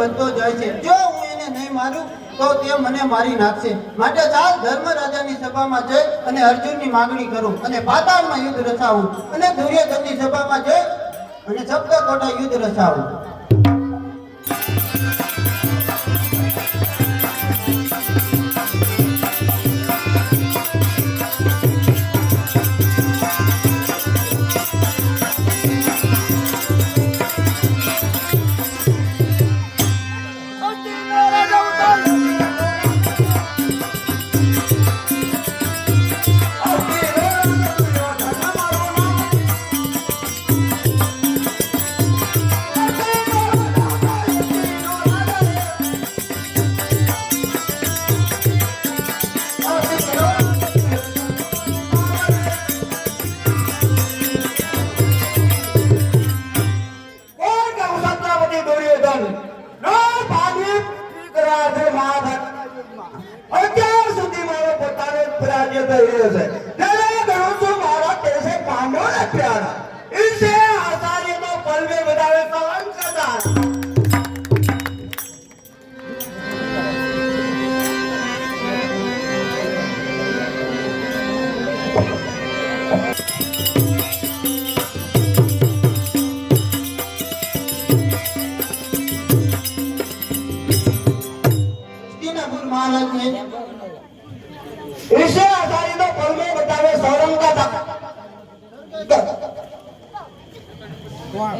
વધતો જાય છે. જો હું એને નહીં મારું તો તે મને મારી નાખશે. માટે ચાલ ધર્મરાજાની સભામાં જઈ અને અર્જુનની માંગણી કરું અને પાતાળમાં યુદ્ધ રચાવું અને દુર્યોધનની સભામાં જઈ અને સપ્તકોટા યુદ્ધ રચાવું.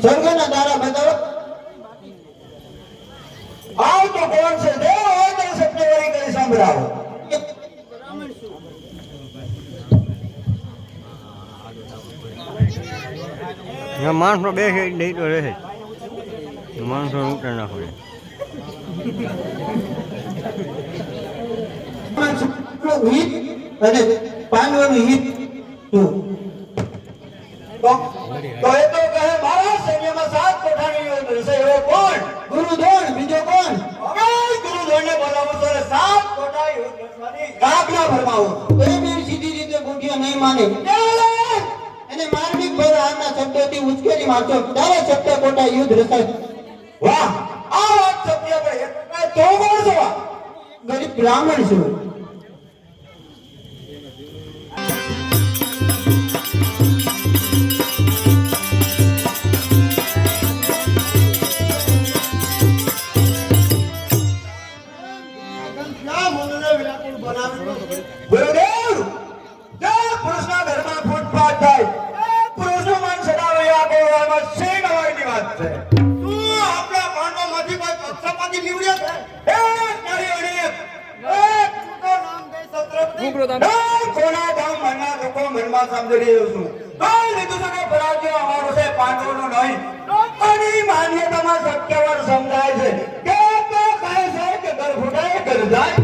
સ્વર્ગના દારા બતાવો. આવ તો કોણ છે? દેવ હોય તો સત્યવારી કરી સાંભળાવો. માણસો બે દઈ તો રહે માણસો ઉતર નાખો. અને પાંડવોનું હિત તો એ તો કહે મારા સૈન્યમાં 7 કોઠાની યુદ્ધ રહેશે. એવો કોણ? ગુરુદ્રોણ. બીજો કોણ? હવે ગુરુદ્રોણને બોલાવો તો 7 કોઠા યુદ્ધ રચવાની આજ્ઞા ફરમાવો. એ બી સીધી રીતે ગોઠિયા નહીં માને એને માર્મિક ભર આના શબ્દોથી ઉશ્કેરી મારતો ત્યારે સપ્તકોટા યુદ્ધ રચાય. વાહ, આ વાત સત્ય ભાઈ. તો કોણ છો? ગરીબ બ્રાહ્મણ છું. ગુરુદેવ, જે પુરુષના ઘરમાં ફૂટપાથ થાય એ પુરુષનું મન સદાવે આપે એમાં શી નવાઈની વાત છે? તું આપણા પાંડવોમાંથી કોઈ પક્ષપાતી નીવડ્યો છે? એ તારી અડીએ તું નામ દે સત્રપતિ. કોના ગામ મનના લોકો મનમાં સમજી રહ્યો છું. કોઈ લીધું છે કે પરાજય અમારો છે, પાંડવોનો નહીં. લોકોની માન્યતામાં સત્યવાર સમજાય છે. કે તો કહે છે કે ઘર ફૂટાય ઘર જાય.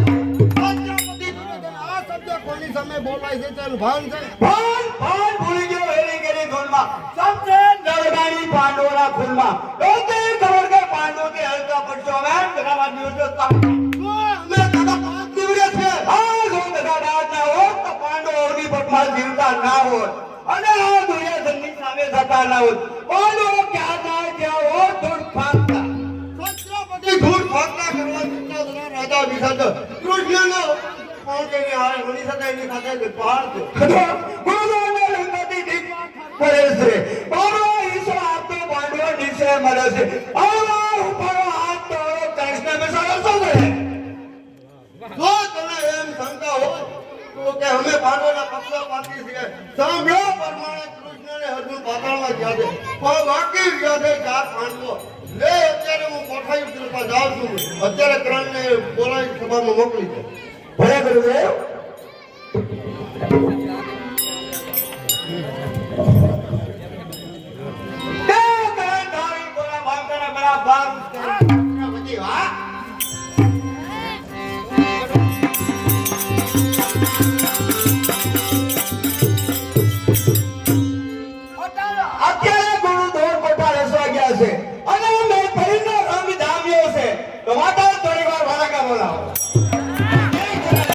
બોલાય છે તેનું ભાન છે. ભાન ભૂલી ગયો હેરી ગેરી ધૂનમાં. સમજે દરબારી પાંડવોના ખૂનમાં. લોકે ખબર કે પાંડવો કે હલકા પડશો હવે ઘણા દિવસો અમે દાદા 5 દિવસ છે. હા, જો દાદા ના હોત તો પાંડવો અગ્નિપથમાં જીવતા ના હોત અને આ દુર્યોધનની સામે થતા ના હોત. પાંડવો ક્યાં જાય ત્યાં હોત ધૂળ ફાંકતા. છત્રપતિ ધૂળ ફાંકતા કરવા જતા રાજા વિસર્જ કૃષ્ણનો પહોંચેની હારે મની સદાયની સાથે પહાડ છે. ગુરુને લંકાથી દીપ પડે છે. બારો ઈસો આપતો પાંડવો નીચે મરે છે. આવા ઉપાડો હાથ તો કૃષ્ણ બેસાડો છો કરે. જો તને એમ શંકા હોય તો કે અમે પાંડવોના પક્ષપાતી છીએ. સાંભળો પ્રમાણે કૃષ્ણને અર્જુન પાતાળમાં ગયા છે. પણ બાકી રહ્યા છે 4 પાંડવો. લે અત્યારે હું કોઠાયુદ્ધ કરવા જાઉં છું. અત્યારે કર્ણને બોલાવી સભામાં મોકલી છે. ભલે ગુરુદેવ. હા